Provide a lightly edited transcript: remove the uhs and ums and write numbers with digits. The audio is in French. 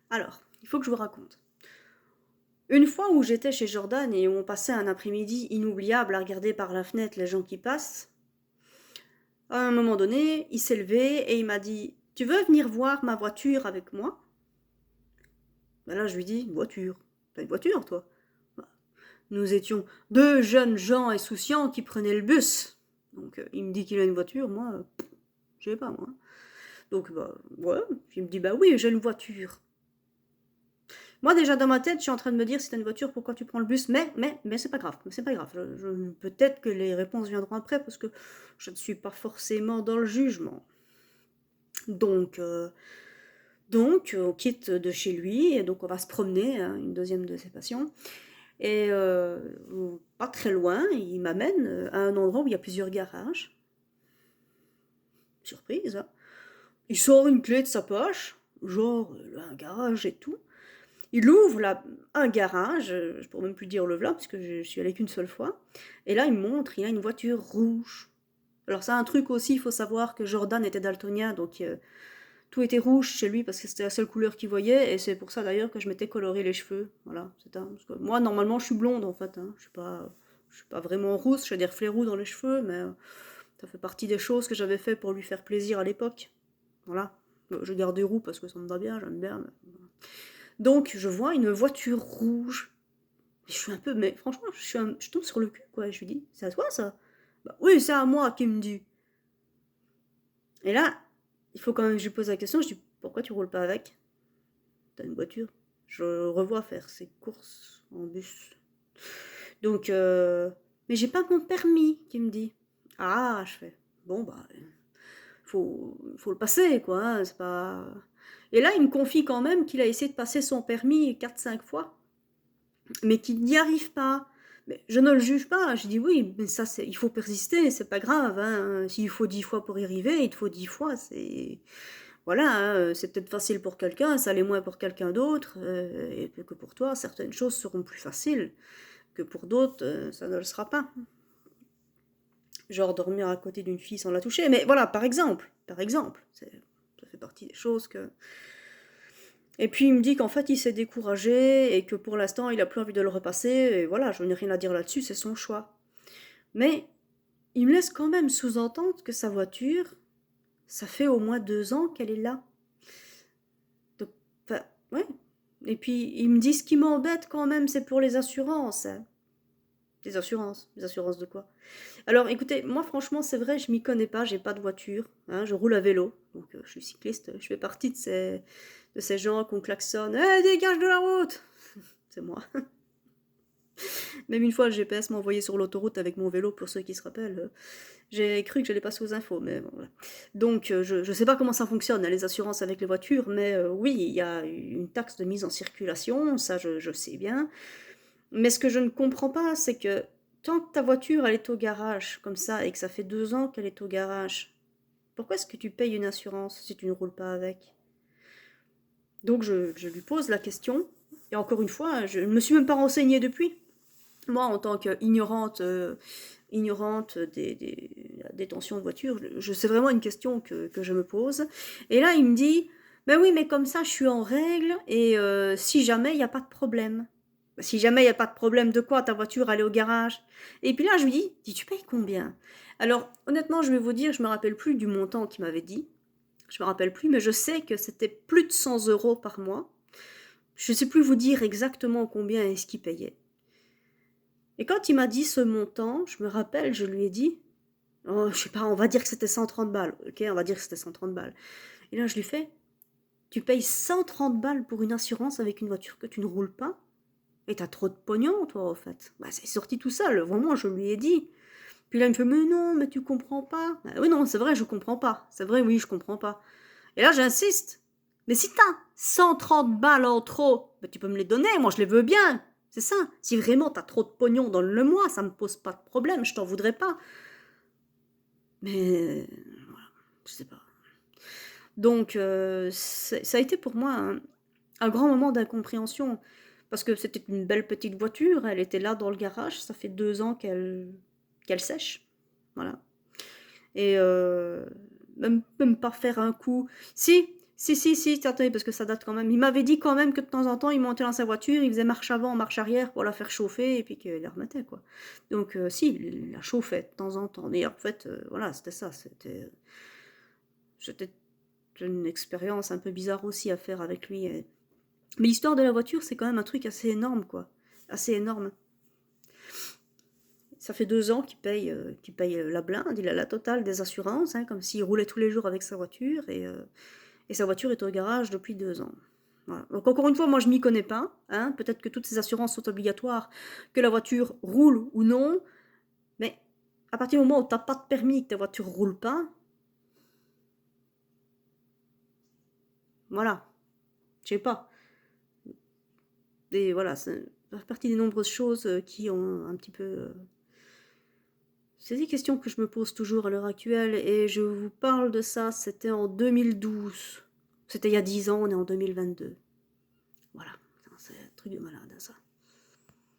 Alors, il faut que je vous raconte. Une fois où j'étais chez Jordan et où on passait un après-midi inoubliable à regarder par la fenêtre les gens qui passent, à un moment donné, il s'est levé et il m'a dit: Tu veux venir voir ma voiture avec moi? Ben là, je lui dis: Une voiture? T'as une voiture, toi? Bah, nous étions deux jeunes gens insouciants qui prenaient le bus. Donc, il me dit qu'il a une voiture, moi, je sais pas, moi. Donc, bah, ouais. Puis il me dit: Bah oui, j'ai une voiture. Moi, déjà, dans ma tête, je suis en train de me dire, si t'as une voiture, pourquoi tu prends le bus? Mais c'est pas grave, c'est pas grave. Peut-être que les réponses viendront après, parce que je ne suis pas forcément dans le jugement. Donc, on quitte de chez lui, et donc on va se promener, hein, une deuxième de ses passions. Et pas très loin, il m'amène à un endroit où il y a plusieurs garages. Surprise, hein. Il sort une clé de sa poche, genre un garage et tout. Il ouvre un garage, je pourrais même plus dire le v'là, parce que je suis allée qu'une seule fois. Et là, il me montre, il a une voiture rouge. Alors, c'est un truc aussi, il faut savoir que Jordan était daltonien, donc tout était rouge chez lui parce que c'était la seule couleur qu'il voyait. Et c'est pour ça d'ailleurs que je m'étais coloré les cheveux. Voilà, parce que moi, normalement, je suis blonde en fait. Hein. Je suis pas vraiment rousse, j'ai des reflets roux dans les cheveux, mais ça fait partie des choses que j'avais fait pour lui faire plaisir à l'époque. Voilà. Je garde des roux parce que ça me va bien, j'aime bien. Donc, je vois une voiture rouge. Et je suis un peu, mais franchement, je tombe sur le cul, quoi. Je lui dis, c'est à toi, ça? Bah oui, c'est à moi, qui me dit. Et là, il faut quand même que je lui pose la question. Je dis, pourquoi tu roules pas avec? T'as une voiture. Je revois faire ses courses en bus. Donc, mais j'ai pas mon permis, qui me dit. Ah, je fais, bon, bah, faut le passer, quoi. Hein, c'est pas. Et là, il me confie quand même qu'il a essayé de passer son permis 4 5 fois, mais qu'il n'y arrive pas. Mais je ne le juge pas, je dis oui, mais ça, il faut persister, c'est pas grave. Hein. S'il faut 10 fois pour y arriver, il te faut 10 fois. C'est voilà, hein, c'est peut-être facile pour quelqu'un, ça l'est moins pour quelqu'un d'autre, et que pour toi, certaines choses seront plus faciles que pour d'autres, ça ne le sera pas. Genre dormir à côté d'une fille sans la toucher, mais voilà, par exemple, ça fait partie des choses que. Et puis il me dit qu'en fait il s'est découragé et que pour l'instant il a plus envie de le repasser, et voilà, je n'ai rien à dire là-dessus, c'est son choix. Mais il me laisse quand même sous-entendre que sa voiture, ça fait au moins 2 ans qu'elle est là. Donc, enfin, ouais. Et puis il me dit, ce qui m'embête quand même, c'est pour les assurances. Hein. Les assurances. Les assurances de quoi? Alors écoutez, moi franchement c'est vrai, je m'y connais pas, j'ai pas de voiture, hein, je roule à vélo, donc je suis cycliste, je fais partie de ces gens qu'on klaxonne, hey, dégage de la route. C'est moi. Même une fois, le GPS m'a envoyé sur l'autoroute avec mon vélo, pour ceux qui se rappellent. J'ai cru que j'allais passer aux infos, mais bon, voilà. Donc, je ne sais pas comment ça fonctionne, hein, les assurances avec les voitures, mais oui, il y a une taxe de mise en circulation, ça je sais bien. Mais ce que je ne comprends pas, c'est que tant que ta voiture, elle est au garage, comme ça, et que ça fait 2 ans qu'elle est au garage, pourquoi est-ce que tu payes une assurance si tu ne roules pas avec? Donc, je lui pose la question, et encore une fois, je ne me suis même pas renseignée depuis. Moi, en tant qu'ignorante la détention de voiture, c'est vraiment une question que je me pose. Et là, il me dit, ben oui, mais comme ça, je suis en règle, et si jamais il n'y a pas de problème. Ben, si jamais il n'y a pas de problème de quoi? Ta voiture, elle est au garage. Et puis là, je lui dis, tu payes combien? Alors, honnêtement, je vais vous dire, je me rappelle plus du montant qu'il m'avait dit. Je me rappelle plus, mais je sais que c'était plus de 100 euros par mois. Je ne sais plus vous dire exactement combien est-ce qu'il payait. Et quand il m'a dit ce montant, je me rappelle, je lui ai dit, oh, je sais pas, on va dire que c'était 130 balles. Ok, on va dire que c'était 130 balles. Et là, je lui fais, tu payes 130 balles pour une assurance avec une voiture que tu ne roules pas? Et t'as trop de pognon, toi, au fait. Bah, c'est sorti tout seul, vraiment, je lui ai dit. Puis là, il me fait, mais non, mais tu comprends pas. Bah, oui, non, c'est vrai, je comprends pas. C'est vrai, oui, je comprends pas. Et là, j'insiste. Mais si t'as 130 balles en trop, bah, tu peux me les donner, moi je les veux bien. C'est ça. Si vraiment t'as trop de pognon, donne-le-moi, ça me pose pas de problème, je t'en voudrais pas. Mais voilà, je sais pas. Donc ça a été pour moi un grand moment d'incompréhension. Parce que c'était une belle petite voiture, elle était là dans le garage, ça fait 2 ans qu'elle sèche. Voilà. Et même pas faire un coup. Si, Si, attendez, parce que ça date quand même. Il m'avait dit quand même que de temps en temps, il montait dans sa voiture, il faisait marche avant, marche arrière pour la faire chauffer et puis qu'il la remettait, quoi. Donc, si, il la chauffait de temps en temps. Mais en fait, voilà, c'était ça. C'était une expérience un peu bizarre aussi à faire avec lui. Mais l'histoire de la voiture, c'est quand même un truc assez énorme, quoi. Assez énorme. Ça fait 2 ans qu'il paye la blinde, il a la totale des assurances, hein, comme s'il roulait tous les jours avec sa voiture, et sa voiture est au garage depuis 2 ans. Voilà. Donc encore une fois, moi je m'y connais pas, hein, peut-être que toutes ces assurances sont obligatoires, que la voiture roule ou non, mais à partir du moment où tu n'as pas de permis, que ta voiture roule pas, voilà, je sais pas. Et voilà, ça fait partie des nombreuses choses qui ont un petit peu... C'est des questions que je me pose toujours à l'heure actuelle et je vous parle de ça, c'était en 2012. C'était il y a 10 ans, on est en 2022. Voilà, c'est un truc de malade ça.